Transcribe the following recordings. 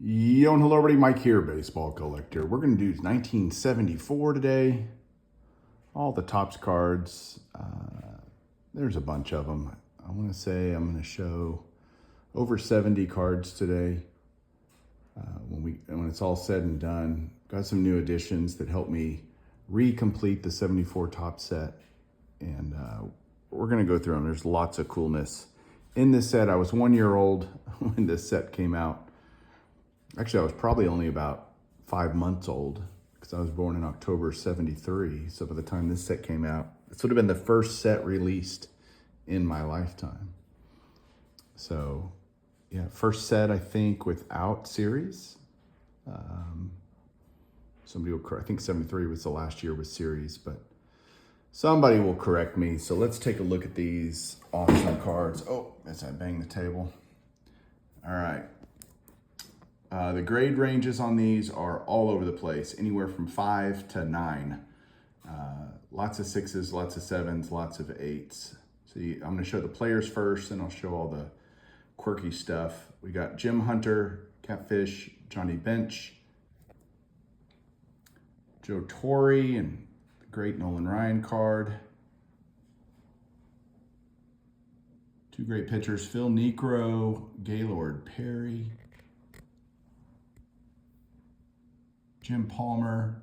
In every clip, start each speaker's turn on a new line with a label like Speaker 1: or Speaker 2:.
Speaker 1: Yo, and hello everybody, Mike here, baseball collector. We're going to do 1974 today. All the Topps cards. There's a bunch of them. I want to say I'm going to show over 70 cards today. When it's all said and done, got some new additions that help me recomplete the 74 Topps set. And we're going to go through them. There's lots of coolness in this set. I was 1 year old when this set came out. Actually, I was probably only about 5 months old because I was born in October 73. So by the time this set came out, this would have been the first set released in my lifetime. So yeah, first set, I think, without series. Somebody will correct, I think 73 was the last year with series, but somebody will correct me. So let's take a look at these awesome cards. Oh, as I bang the table. All right. The grade ranges on these are all over the place, anywhere from 5 to 9. Lots of 6s, lots of 7s, lots of 8s. So I'm going to show the players first, and I'll show all the quirky stuff. We got Jim Hunter, Catfish, Johnny Bench, Joe Torre, and the great Nolan Ryan card. Two great pitchers, Phil Niekro, Gaylord Perry, Jim Palmer,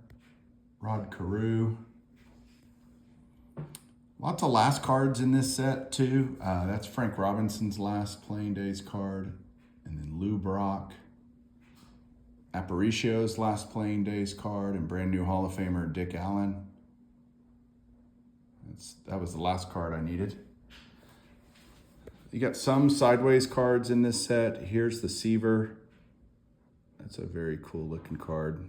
Speaker 1: Rod Carew. Lots of last cards in this set too. That's Frank Robinson's last playing days card. And then Lou Brock. Aparicio's last playing days card, and brand new Hall of Famer Dick Allen. That was the last card I needed. You got some sideways cards in this set. Here's the Seaver. That's a very cool looking card.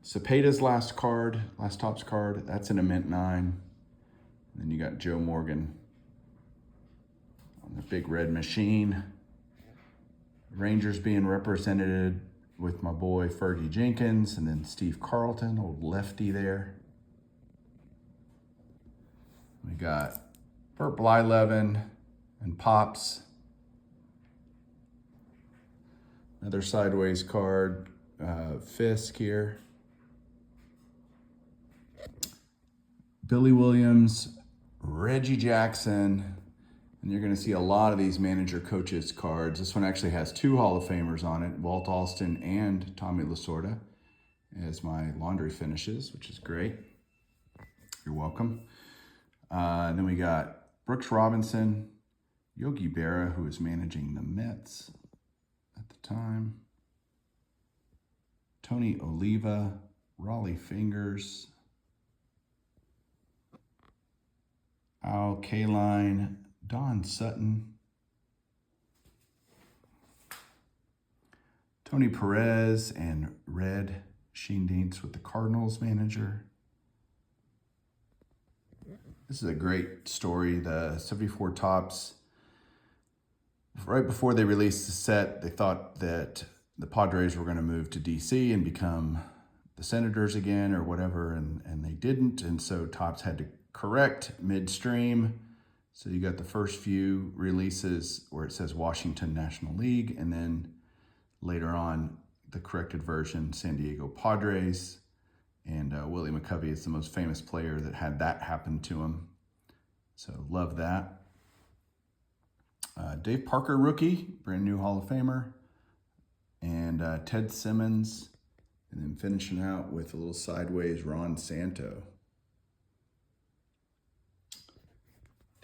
Speaker 1: Cepeda's last Topps card, that's in a mint 9. And then you got Joe Morgan on the big red machine. Rangers being represented with my boy Fergie Jenkins, and then Steve Carlton, old lefty there. We got Burt Blyleven and Pops. Another sideways card, Fisk here. Billy Williams, Reggie Jackson, and you're going to see a lot of these manager coaches cards. This one actually has 2 Hall of Famers on it, Walt Alston and Tommy Lasorda, as my laundry finishes, which is great. You're welcome. And then we got Brooks Robinson, Yogi Berra, who was managing the Mets at the time, Tony Oliva, Raleigh Fingers, Al Kaline, Don Sutton, Tony Perez, and Red Sheen Dietz with the Cardinals manager. This is a great story. The 74 Topps, right before they released the set, they thought that the Padres were going to move to DC and become the Senators again or whatever, and they didn't. And so Topps had to correct midstream. So you got the first few releases where it says Washington National League, and then later on the corrected version, San Diego Padres. And Willie McCovey is the most famous player that had that happen to him. So love that. Dave Parker rookie, brand new Hall of Famer. And Ted Simmons. And then finishing out with a little sideways Ron Santo.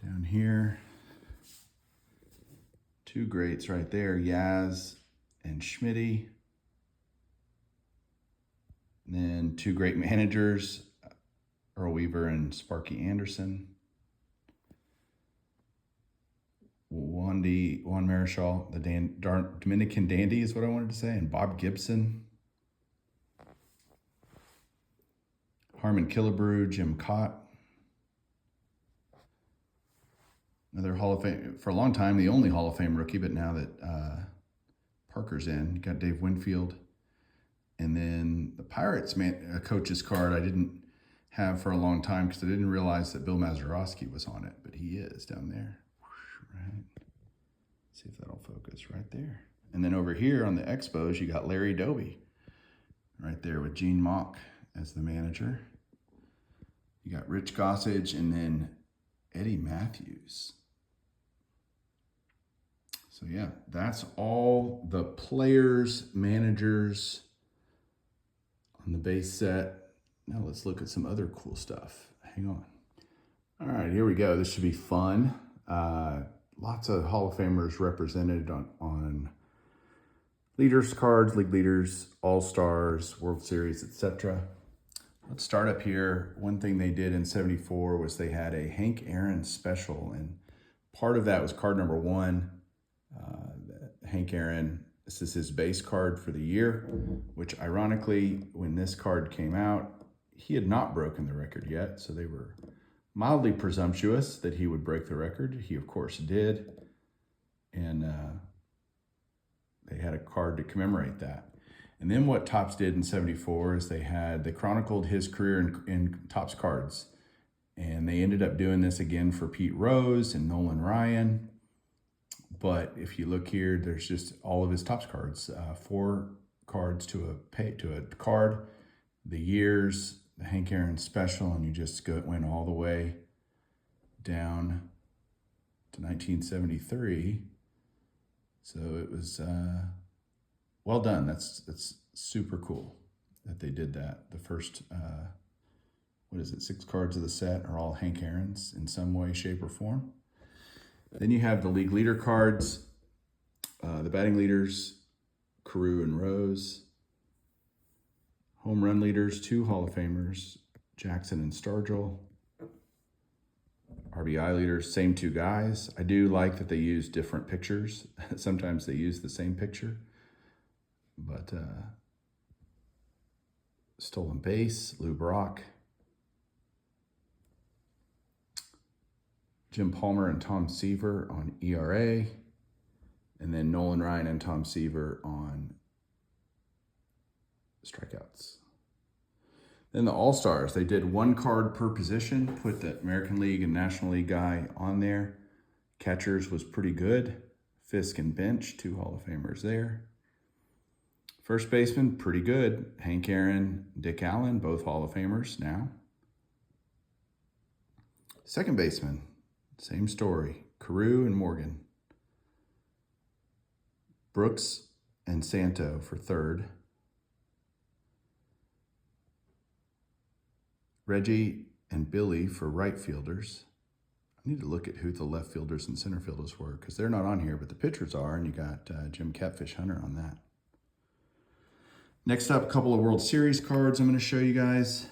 Speaker 1: Down here, 2 greats right there, Yaz and Schmitty. And then 2 great managers, Earl Weaver and Sparky Anderson. Juan Marichal, the Dominican Dandy is what I wanted to say, and Bob Gibson. Harmon Killebrew, Jim Cott. Another Hall of Fame, for a long time, the only Hall of Fame rookie, but now that Parker's in, you got Dave Winfield. And then the Pirates coach's card I didn't have for a long time because I didn't realize that Bill Mazeroski was on it, but he is down there. Right. See if that'll focus right there. And then over here on the Expos, you got Larry Doby right there with Gene Mauch as the manager. You got Rich Gossage and then Eddie Matthews. So yeah, that's all the players, managers on the base set. Now let's look at some other cool stuff. Hang on. All right, here we go. This should be fun. Lots of Hall of Famers represented on leaders cards, league leaders, all-stars, World Series, etc. Let's start up here. One thing they did in '74 was they had a Hank Aaron special, and part of that was card number 1. Hank Aaron, this is his base card for the year, which ironically, when this card came out, he had not broken the record yet, so they were mildly presumptuous that he would break the record. He, of course, did, and they had a card to commemorate that. And then what Topps did in '74 is they chronicled his career in Topps cards, and they ended up doing this again for Pete Rose and Nolan Ryan. But if you look here, there's just all of his Topps cards, 4 cards to a card, the years, the Hank Aaron special, and you just went all the way down to 1973. So it was well done. That's super cool that they did that. The first, 6 cards of the set are all Hank Aaron's in some way, shape, or form. Then you have the league leader cards, the batting leaders, Carew and Rose. Home run leaders, 2 Hall of Famers, Jackson and Stargell. RBI leaders, same 2 guys. I do like that they use different pictures. Sometimes they use the same picture. But stolen base, Lou Brock. Jim Palmer and Tom Seaver on ERA, and then Nolan Ryan and Tom Seaver on strikeouts. Then the All-Stars, they did 1 card per position, put the American League and National League guy on there. Catchers was pretty good. Fisk and Bench, 2 Hall of Famers there. First baseman, pretty good. Hank Aaron, Dick Allen, both Hall of Famers now. Second baseman, same story, Carew and Morgan. Brooks and Santo for third. Reggie and Billy for right fielders. I need to look at who the left fielders and center fielders were because they're not on here, but the pitchers are, and you got Jim Catfish Hunter on that. Next up, a couple of World Series cards I'm going to show you guys.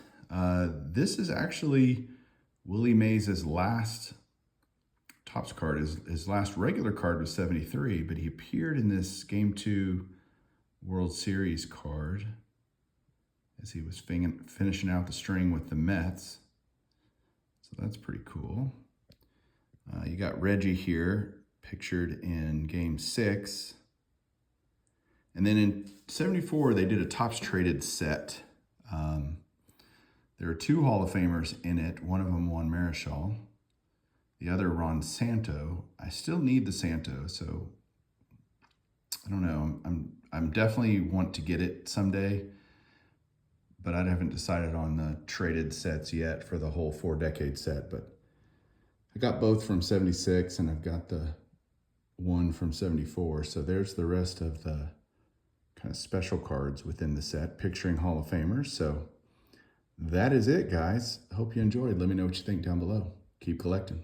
Speaker 1: This is actually Willie Mays' last Topps card. His last regular card was '73, but he appeared in this Game 2 World Series card as he was finishing out the string with the Mets. So that's pretty cool. You got Reggie here, pictured in Game 6. And then in '74, they did a Topps traded set. There are 2 Hall of Famers in it. One of them won Marichal. The other, Ron Santo. I still need the Santo, so I don't know. I'm definitely want to get it someday, but I haven't decided on the traded sets yet for the whole 4-decade set. But I got both from '76, and I've got the one from '74. So there's the rest of the kind of special cards within the set, picturing Hall of Famers. So that is it, guys. Hope you enjoyed. Let me know what you think down below. Keep collecting.